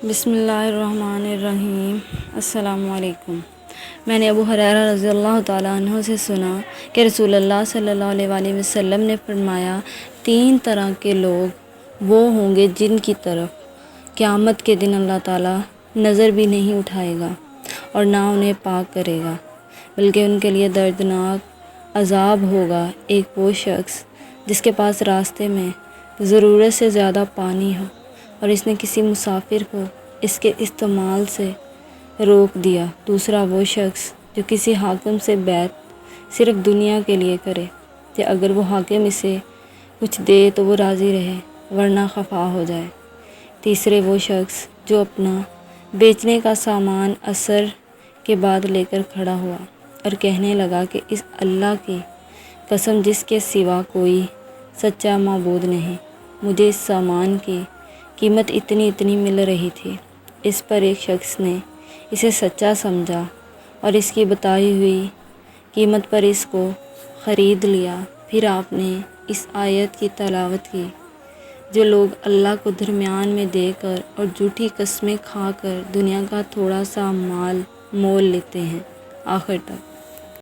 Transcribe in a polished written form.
بسم اللہ الرحمن الرحیم۔ السلام علیکم۔ میں نے ابو ہریرہ رضی اللہ تعالیٰ عنہ سے سنا کہ رسول اللہ صلی اللہ علیہ وآلہ وسلم نے فرمایا، 3 طرح کے لوگ وہ ہوں گے جن کی طرف قیامت کے دن اللہ تعالیٰ نظر بھی نہیں اٹھائے گا اور نہ انہیں پاک کرے گا، بلکہ ان کے لیے دردناک عذاب ہوگا۔ ایک وہ شخص جس کے پاس راستے میں ضرورت سے زیادہ پانی ہو اور اس نے کسی مسافر کو اس کے استعمال سے روک دیا۔ دوسرا وہ شخص جو کسی حاکم سے بیعت صرف دنیا کے لیے کرے کہ اگر وہ حاکم اسے کچھ دے تو وہ راضی رہے ورنہ خفا ہو جائے۔ تیسرے وہ شخص جو اپنا بیچنے کا سامان عصر کے بعد لے کر کھڑا ہوا اور کہنے لگا کہ اس اللہ کی قسم جس کے سوا کوئی سچا معبود نہیں، مجھے اس سامان کی قیمت اتنی مل رہی تھی۔ اس پر ایک شخص نے اسے سچا سمجھا اور اس کی بتائی ہوئی قیمت پر اس کو خرید لیا۔ پھر آپ نے اس آیت کی تلاوت کی، جو لوگ اللہ کو درمیان میں دے کر اور جھوٹی قسمیں کھا کر دنیا کا تھوڑا سا مال مول لیتے ہیں، آخر تک۔